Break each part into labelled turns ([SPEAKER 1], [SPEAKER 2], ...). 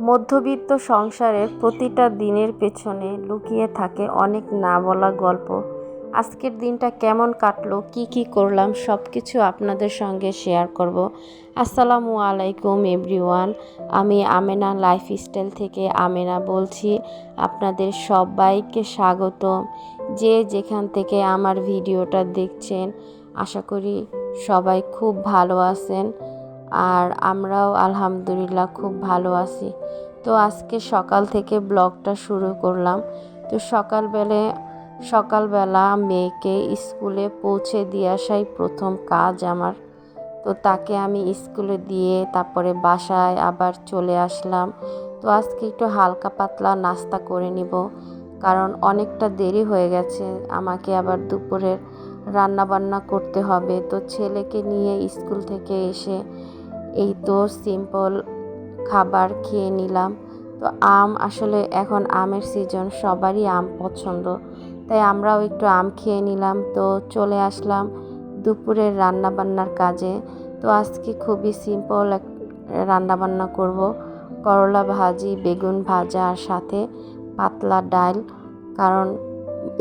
[SPEAKER 1] মধ্যবিত্ত সংসারের প্রতিটা দিনের পেছনে লুকিয়ে থাকে অনেক না বলা গল্প। আজকের দিনটা কেমন কাটলো, কি করলাম সব কিছু আপনাদের সঙ্গে শেয়ার করব। আসসালামু আলাইকুম এভরিওয়ান। আমি আমেনা লাইফস্টাইল থেকে আমেনা বলছি। আপনাদের সবাইকে স্বাগত। যে যেখান থেকে আমার ভিডিওটা দেখছেন, আশা করি সবাই খুব ভালো আছেন। আর আমরাও আলহামদুলিল্লাহ খুব ভালো আছি। তো আজকে সকাল থেকে ব্লগটা শুরু করলাম। তো সকালবেলা মেয়েকে স্কুলে পৌঁছে দিয়ে আসাই প্রথম কাজ আমার। তো তাকে আমি স্কুলে দিয়ে তারপরে বাসায় আবার চলে আসলাম। তো আজকে একটু হালকা পাতলা নাস্তা করে নিব, কারণ অনেকটা দেরি হয়ে গেছে। আমাকে আবার দুপুরের রান্না বান্না করতে হবে। তো ছেলেকে নিয়ে স্কুল থেকে এসে এই তো সিম্পল খাবার খেয়ে নিলাম। তো আসলে এখন আমের সিজন, সবারই আম পছন্দ, তাই আমরাও একটু আম খেয়ে নিলাম। তো চলে আসলাম দুপুরের রান্নাবান্নার কাজে। তো আজকে খুবই সিম্পল রান্নাবান্না করব। করলা ভাজি, বেগুন ভাজা, আর সাথে পাতলা ডাল, কারণ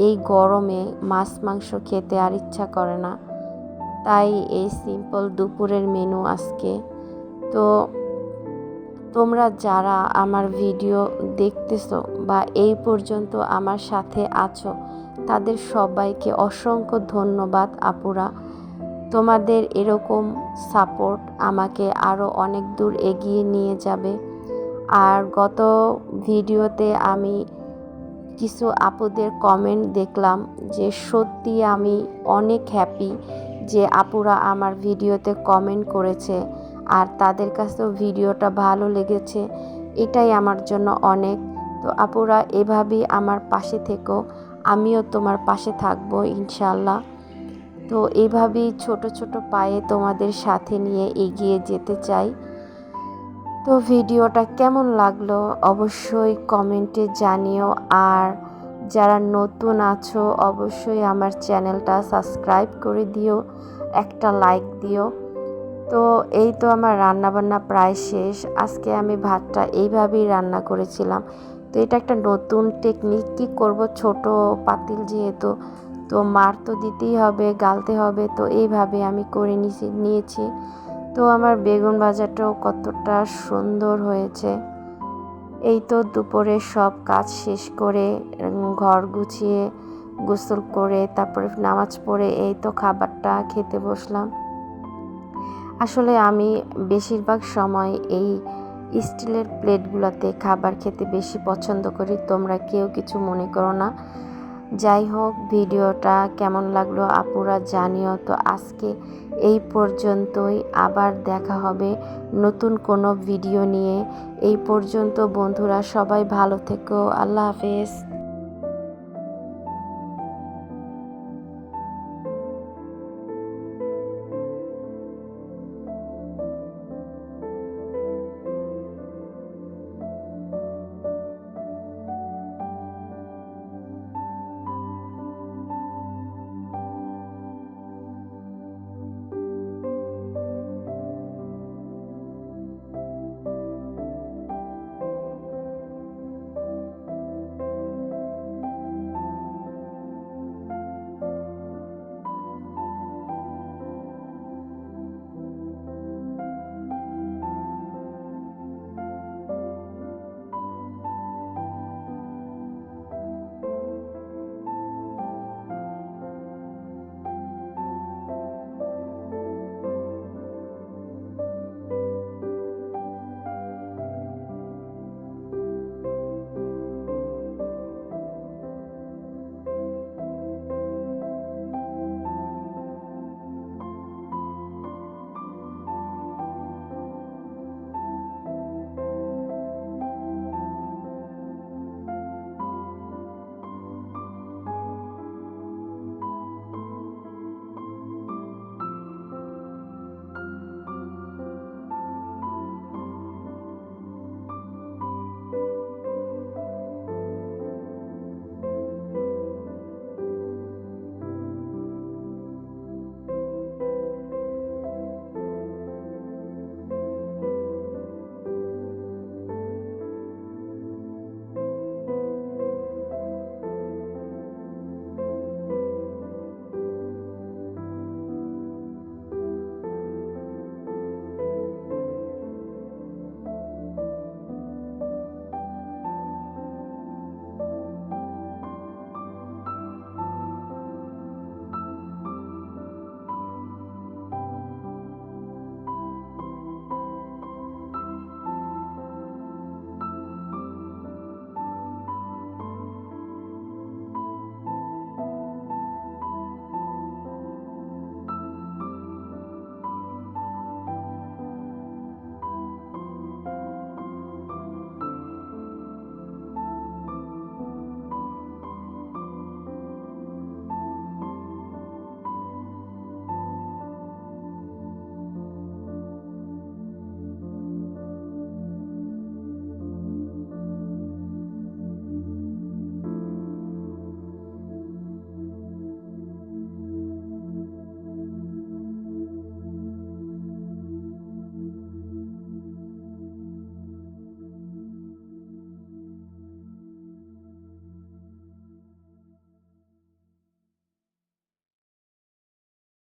[SPEAKER 1] এই গরমে মাছ মাংস খেতে আর ইচ্ছা করে না, তাই এই সিম্পল দুপুরের মেনু আজকে। তো তোমরা যারা আমার ভিডিও দেখতেছো বা এই পর্যন্ত আমার সাথে আছো, তাদের সবাইকে অসংখ্য ধন্যবাদ আপুরা। তোমাদের এরকম সাপোর্ট আমাকে আরও অনেক দূর এগিয়ে নিয়ে যাবে। আর গত ভিডিওতে আমি কিছু আপুদের কমেন্ট দেখলাম, যে সত্যি আমি অনেক হ্যাপি যে আপুরা আমার ভিডিওতে কমেন্ট করেছে আর তাদের কাছেও ভিডিওটা ভালো লেগেছে। এটাই আমার জন্য অনেক। তো আপুরা এভাবেই আমার পাশে থেকো, আমিও তোমার পাশে থাকবো ইনশাল্লাহ। তো এভাবেই ছোট ছোট পায়ে তোমাদের সাথে নিয়ে এগিয়ে যেতে চাই। তো ভিডিওটা কেমন লাগলো অবশ্যই কমেন্টে জানিও। আর যারা নতুন আছো অবশ্যই আমার চ্যানেলটা সাবস্ক্রাইব করে দিও, একটা লাইক দিও। তো এই তো আমার রান্নাবান্না প্রায় শেষ। আজকে আমি ভাতটা এইভাবেই রান্না করেছিলাম। তো এটা একটা নতুন টেকনিক, কি করব, ছোট পাতিল যেহেতু, তো মার তো দিতেই হবে, গালতে হবে, তো এইভাবে আমি করে নিয়েছি। তো আমার বেগুন ভাজাটাও কতটা সুন্দর হয়েছে। এই তো দুপুরে সব কাজ শেষ করে ঘর গুছিয়ে গোসল করে তারপরে নামাজ পড়ে এই তো খাবারটা খেতে বসলাম। আসলে আমি বেশিরভাগ সময় এই স্টিলের প্লেটগুলোতে খাবার খেতে বেশি পছন্দ করি, তোমরা কেউ কিছু মনে করো না। যাই হোক, ভিডিওটা কেমন লাগলো আপুরা জানিও। তো আজকে এই পর্যন্তই, আবার দেখা হবে নতুন কোনো ভিডিও নিয়ে। এই পর্যন্ত বন্ধুরা সবাই ভালো থেকো, আল্লাহ হাফেজ।